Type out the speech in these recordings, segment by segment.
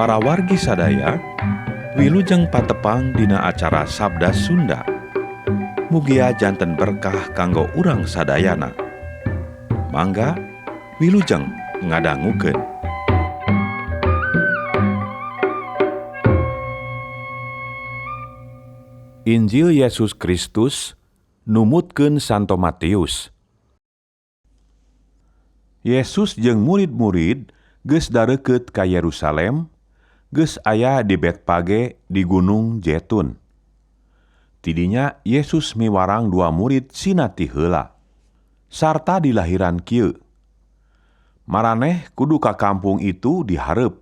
Para wargi sadaya, wilujeng patepang dina acara Sabda Sunda. Mugia janten berkah kanggo urang sadayana. Mangga wilujeng ngadangukeun. Injil Yesus Kristus numutkeun Santo Matius. Yesus jeung murid-murid geus dareukeut ka Yerusalem, geus aya di Betpage di Gunung Jetun. Tidinya Yesus miwarang 2 murid sina ti heula. Sarta dilahiran kieu. Maraneh kudu ka kampung itu dihareup.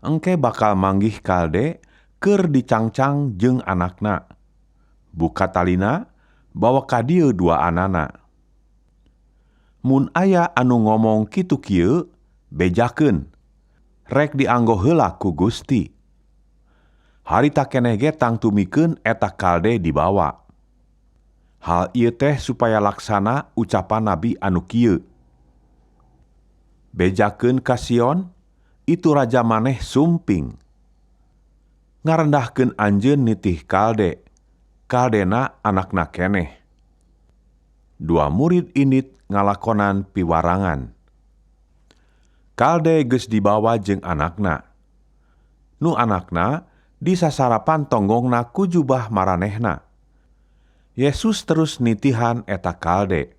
Engke bakal manggih kalde keur dicangcang jeung anakna. Buka talina, bawa ka dieu 2 anana. Mun aya anu ngomong kitu kieu, bejakeun. Rek dianggo heula ku Gusti. Harita keneh ge tang tumikeun eta kalde dibawa. Hal ieu teh supaya laksana ucapan Nabi anu kieu. Bejakeun ka Sion, itu raja maneh sumping. Ngarendahkeun anjeun nitih kalde, kaldena anakna keneh. 2 murid indit ngalakonan piwarangan. Kalde geus dibawa jeung anakna. Nu anakna disasarapan tonggongna ku jubah maranehna. Yesus terus nitihan eta kalde.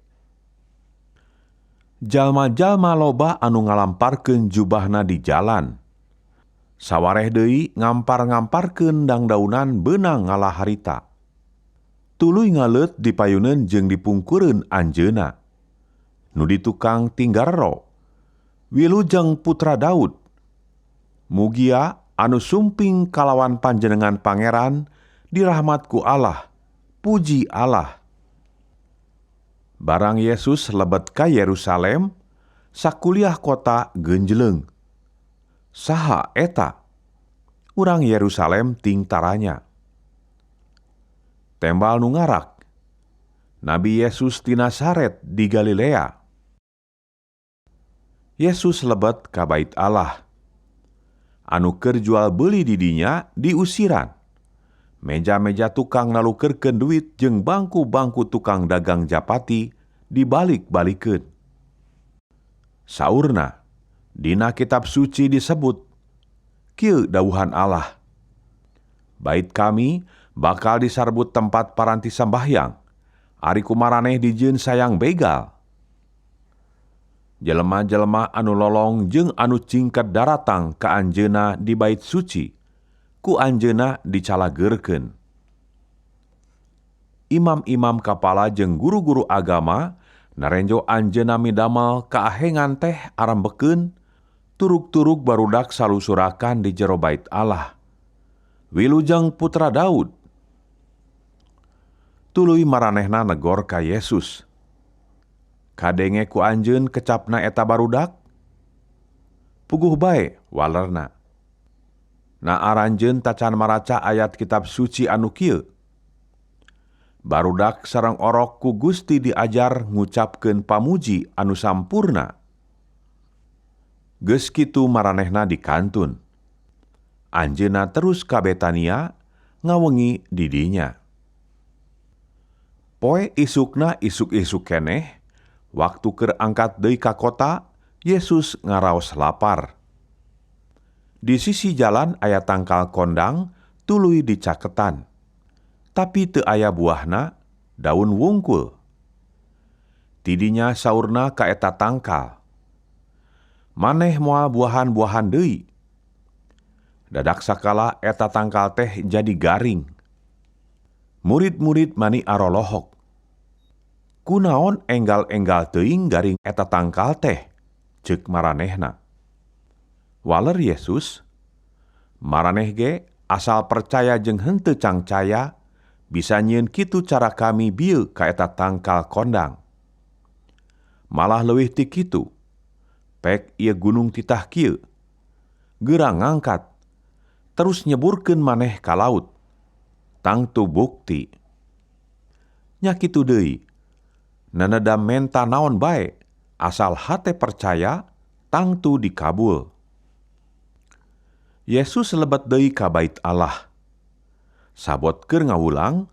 Jalma-jalma loba anu ngalamparkeun jubahna di jalan. Sawareh deui ngampar-ngamparkeun dangdaunan beunang ngalah harita. Tuluy ngaleut dipayuneun jeung dipungkureun anjeunna. Nu ditukang tinggarero, wilujeng putra Daud. Mugia anu sumping kalawan panjenengan pangeran dirahmat ku Allah, puji Allah. Barang Yesus lebet ka Yerusalem, sakuliah kota genjleung. Saha eta? Urang Yerusalem ting taranya. Tembal nu ngarak. Nabi Yesus ti Nazaret di Galilea. Yesus lebet ka bait Allah. Anu keur jual beuli di dinya diusiran. Meja-meja tukang nalukeurkeun duit jeung bangku-bangku tukang dagang japati dibalik-balikeun. Saurna, dina kitab suci disebut, kieu dawuhan Allah. Bait kami bakal disarbut tempat paranti sambahyang, ari kumaraneh dijieun sayang begal. Jelema-jelema anu lolong jeung anu cingket daratang ka anjeunna di bait suci, ku anjeunna dicalageurkeun. Imam-imam kapala jeung guru-guru agama narenjo anjeunna midamel kaahengan teh arambekeun, turug-turug barudak salusurakan di jero bait Allah. Wilujeng putra Daud. Tuluy maranehna negor ka Yesus. Kadenge ku anjeun kecapna eta barudak? Puguh bae walerna. Na aranjeun tacan maraca ayat kitab suci anu kieu. Barudak sareng orok ku Gusti diajar ngucapkeun pamuji anu sampurna. Geus kitu maranehna dikantun. Anjeunna terus ka Betania ngawengi di dinya. Poe isukna isuk-isuk keneh, waktu keur angkat deui ka kota, Yesus ngaraos lapar. Di sisi jalan aya tangkal kondang tuluy dicaketan. Tapi teu aya buahna, daun wungkul. Tidinya saurna ka eta tangkal. Maneh moal buahan-buahan deui. Dadak sakala eta tangkal teh jadi garing. Murid-murid mani arolohok. Kunaon enggal-enggal teuing garing eta tangkal teh? Ceuk maranehna. Waler Yesus, maraneh ge asal percaya jeung henteu cangcaya, bisa nyieun kitu cara kami bieu ka eta tangkal kondang. Malah leuwih ti kitu, pek ieu gunung titah kieu, geurang ngangkat, terus nyeburkeun maneh ka laut. Tangtu bukti. Nya kitu deui, nanedam menta naon bae, asal hate percaya, tangtu dikabul. Yesus lebet deui ka bait Allah. Sabot keur ngawulang,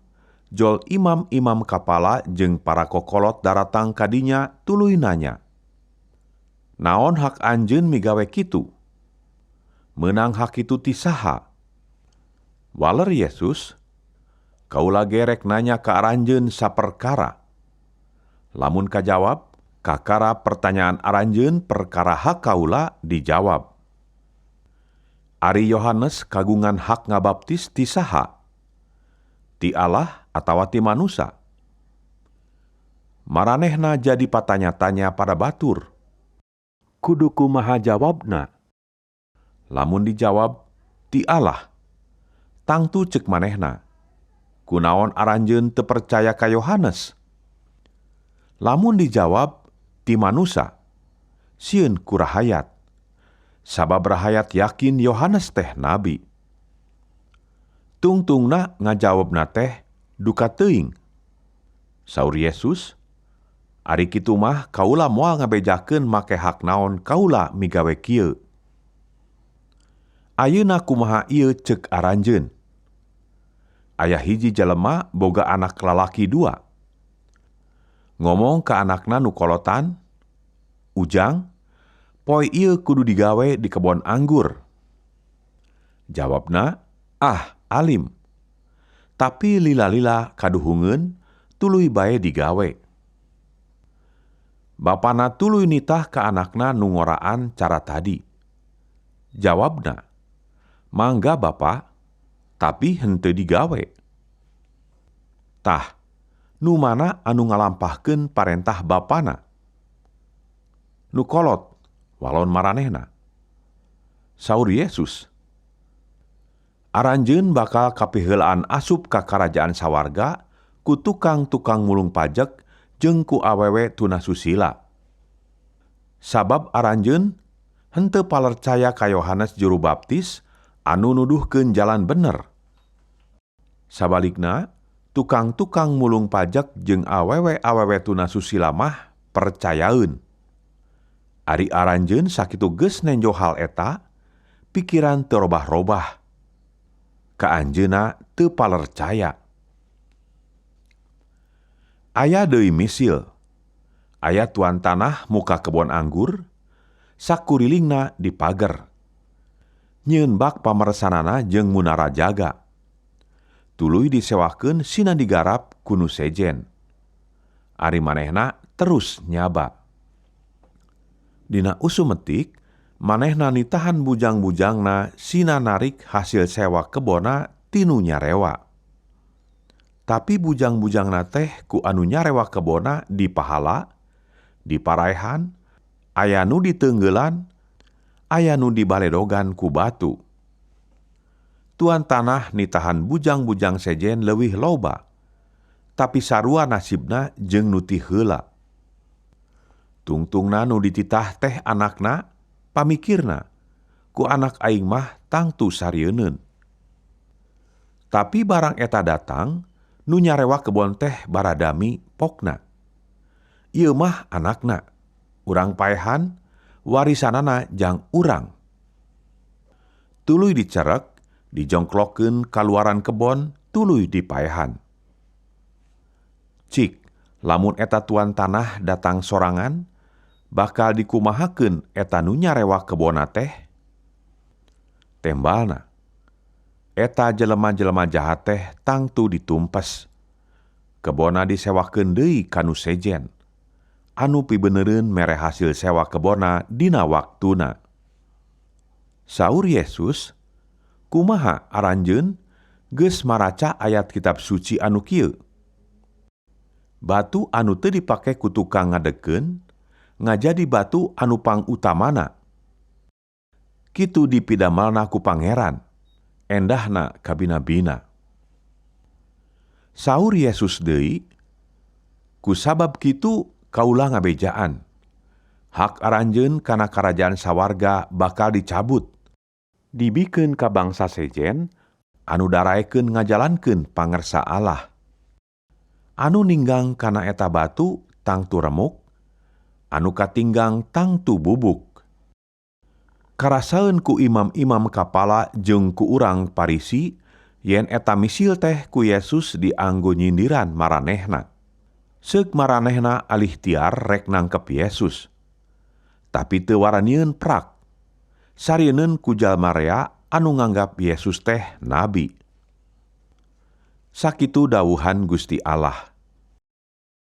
jol imam-imam kapala jeung para kokolot daratang kadinya tuluy nanya, "Naon hak anjeun migawe kitu? Meunang hak itu ti saha?" Waler Yesus, "Kaula gerek nanya ka aranjeun saperkara. Lamun kajawab, kakara pertanyaan aranjeun perkara hak kaula dijawab. Ari Yohanes kagungan hak ngabaptis ti saha? Ti Allah atawa ti manusa?" Maranehna jadi patanya-tanya pada batur. Kudu kumaha jawabna? Lamun dijawab, ti Allah. Tangtu cek manehna, kunaon aranjeun teu percaya ka Yohanes? Lamun dijawab, ti manusa, sieun ku rahayat. Sabab rahayat yakin Yohanes teh nabi. Tungtungna ngajawabna teh duka teuing. Saur Yesus, "Ari kitu mah kaula moal ngabejakeun make hak naon kaula migawe kieu. Ayeuna kumaha ieu ceuk aranjeun? Aya hiji jelema boga anak lalaki 2. Ngomong ka anakna nu kolotan, 'Ujang, poe ieu kudu digawe di kebon anggur.' Jawabna, 'Ah, alim. Tapi lila-lila kaduhungeun tuluy bae digawe.' Bapana tuluy nitah ka anakna nu ngoraan cara tadi. Jawabna, 'Mangga Bapa, tapi henteu digawe.' Tah, nu mana anu ngalampahkeun parentah bapana?" "Nu kolot," walon maranehna. Saur Yesus, "Aranjeun bakal kapiheulaan asup ka karajaan sawarga ku tukang-tukang mulung pajek jeung ku awewe tuna susila. Sabab aranjeun henteu palercaya ka Yohanes Juru Baptis anu nuduhkeun jalan bener. Sabalikna, tukang-tukang mulung pajek jeung awewe-awewe tuna susila mah percayaeun. Ari aranjeun sakitu geus nenjo hal eta, pikiran teu robah-robah. Ka anjeunna teu palercaya." Aya deui misil. Aya tuan tanah muka kebon anggur, sakurilingna dipager. Nyieun bak pameresanana jeung munara jaga. Tuluy disewakeun sina digarap ku nu sejen. Ari manehna terus nyaba. Dina usumetik, manehna nitahan bujang-bujangna sina narik hasil sewa kebona tinu nyarewa. Tapi bujang-bujangna teh ku anu nyarewa kebona dipahala, diparaehan, aya nu diteunggelan, aya nu dibaledogan ku batu. Tuan tanah nitahan bujang-bujang sejen leuwih loba, tapi sarua nasibna jeung nu ti heula. Tungtungna nu dititah teh anakna, pamikirna, ku anak aing mah tangtu sarieunun. Tapi barang eta datang, nu nyarewa kebon teh baradami pokna. Ieu mah anakna, urang paehan, warisanana jang urang. Tuluy dicerek, dijongklokeun kaluaran kebon, tuluy dipaehan. Cik, lamun eta tuan tanah datang sorangan, bakal dikumahakeun eta nu nyarewa kebona teh? Tembalna, eta jelema-jelema jahat teh tangtu ditumpes. Kebona disewakeun deui ka nu sejen, anu pibenereun mere hasil sewa kebona dina waktuna. Saur Yesus, "Kumaha aranjeun geus maraca ayat kitab suci anu kieu? Batu anu teu dipake ku tukang ngadekeun, ngajadi batu anu pangutamana. Kitu dipidamelna ku Pangeran, endahna ka bina-bina." Saur Yesus deui, "Kusabab kitu kaula ngabejaan. Hak aranjeun kana karajaan sawarga bakal dicabut, dibikeun ka bangsa sejen, anu daraekeun ngajalankeun pangersa Allah. Anu ninggang kana eta batu tangtu remuk, anu katinggang tangtu bubuk. karasaeun ku imam-imam kapala jeung ku urang Parisi yen eta misil teh ku Yesus dianggo nyindiran maranehna. Seuk maranehna alih tiar rek nangkep Yesus. Tapi teu waranieun prak. Sarieun ku jalma rea anu nganggap Yesus teh nabi. Sakitu dawuhan Gusti Allah.